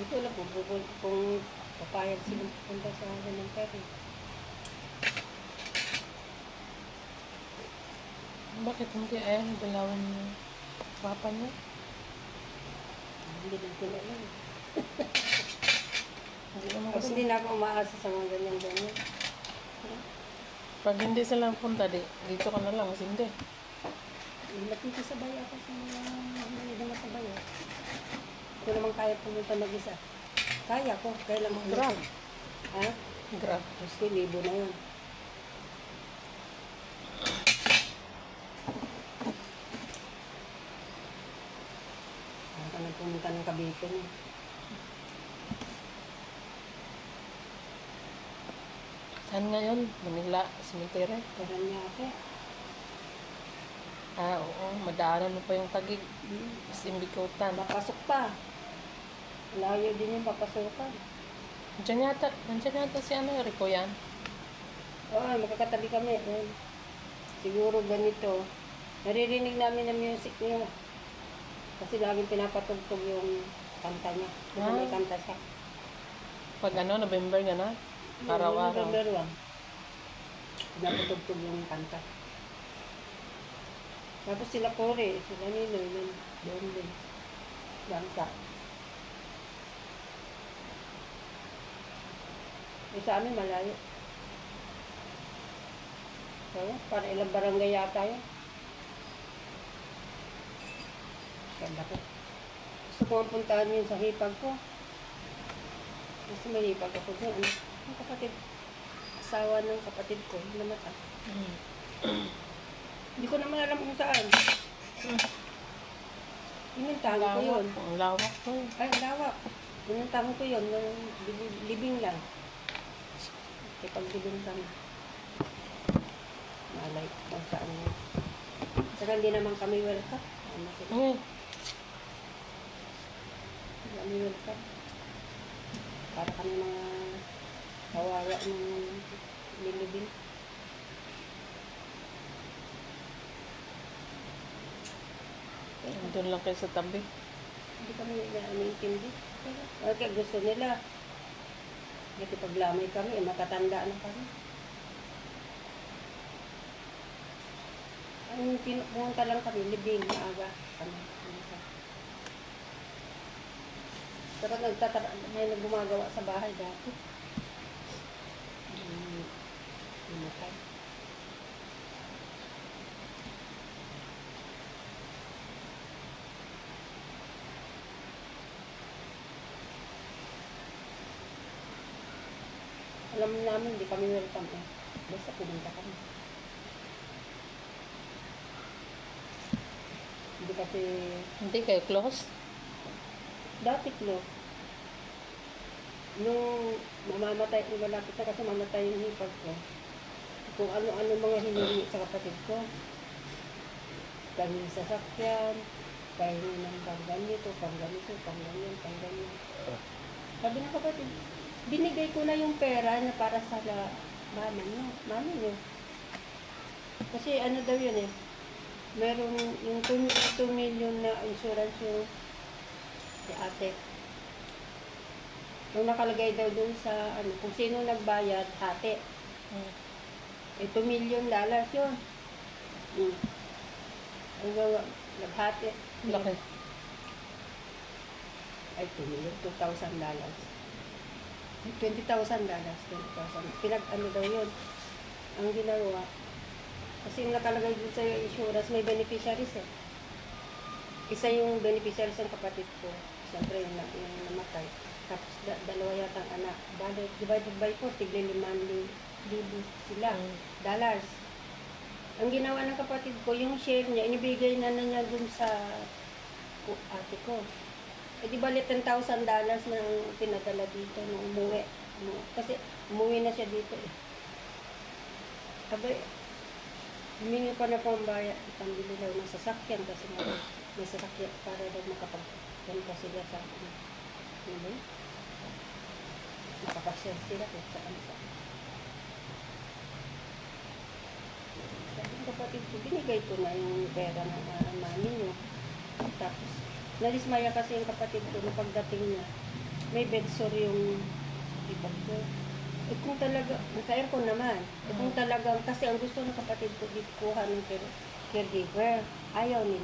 ko lang kung papayag silang pupunta sa ganang pera. Bakit hindi dalawin yung papa niya? Hindi din ko na lang. Hindi naman Kasi kasi. hindi na ako umaasa sa mga ganyan-ganyan. Pag hindi sila punta, dito ka na lang. Kasi hindi. Nakikisabay ako sa mga mga sabay. Kung naman kaya pumunta mag-isa. Kaya ko. Kaya lang ako. Grab. Ha? Grab. Gusto libo na yun. Kaya ka nagpumunta ng Cavite niya. Saan ngayon? Manila, cemetery. Parang niya ako. Oo. Madaanan mo pa yung Tagig. Simbikutan. Mapasok pa. Layo din yung papasukan. Nandiyan yata si Rico yan. Oo, magkakatabi kami. Siguro ganito. Naririnig namin ang music niya. Kasi laging pinapatugtog yung kanta niya. Kasi may kanta siya. Pag November ka na? Araw-araw. November 1. Pinapatugtog yung kanta. Tapos sila Kore, sila Nino, yun, doon din. Bangka. Sa amin malayo. So, para ilang barangay yata yun. Ganda ko. Gusto ko ang puntahan yun sa hipag ko. Kasi may hipag ako doon. Ang kapatid, asawa ng kapatid ko, namatay. Hindi ko naman alam kung saan. Inintahan ko yun. Ang lawak ko. Ay, lawak. Inintahan ko yun. Libing lang. Ipaglibing kami. Malay kung saan yun. Saka hindi naman kami welcome. Ano sila? Hindi kami welcome. Para kami mga kawawa ng nilibing. Doon lang kayo sa tabi. Hindi kami naintindi. Okay, gusto nila. Kasi paglamay kami, matatanda na kami. Ang pumunta lang kami, libing, maaga kami. Pero may naggumagawa sa bahay dati. Namatay. Alam namin, hindi kami welcome eh. Basta pumunta kami. Hindi kasi... Hindi kayo close? Dati close. Nung mamamatay, malapit na kasi mamatay yung hipag ko. Kung ano-ano mga hiningi sa kapatid ko. Kami sasakyan, pahingi ng pang ganito, pang ganito, pang ganyan, pang ganyan. Sabi ng kapatid, binigay ko na yung pera na para sa mama niyo. Kasi ano daw yun eh, meron yung 2 million na insurance yung si ate. Nung nakalagay daw dun sa, kung sino nagbayad, hati. $2 million yun. Naghati. Laki. Ay, $2 million, $2,000. $20,000. Pinag-ano daw yun. Ang ginawa. Kasi yung nakalagay dun sa insurance, may beneficiaries eh. Isa yung beneficiaries ng kapatid ko. Siyempre, yung namatay. Tapos, dalawa yata ang anak. Divided by 4, tigli 5,000 sila. Dollars. Ang ginawa ng kapatid ko, yung share niya, inibigay na niya dun sa ate ko. Eh, di ba $10,000 na pinadala dito nung umuwi. Kasi umuwi na siya dito eh. Sabi, humingi pa na pambaya, pambili daw ng sasakyan kasi may sasakyan para daw makapagpunta sila sa ano ba? Makapasya sila kung saan. Sabi ng kapatid ko, binigay ko na yung pera ng mami niyo. Tapos, nadismaya kasi yung kapatid ko na pagdating niya. may bedsore yung ipag ko. Eh kung talaga, naka-aircon naman. Eh kung talagang, kasi ang gusto ng kapatid ko, dito kuha ng caregiver. Ayaw nila.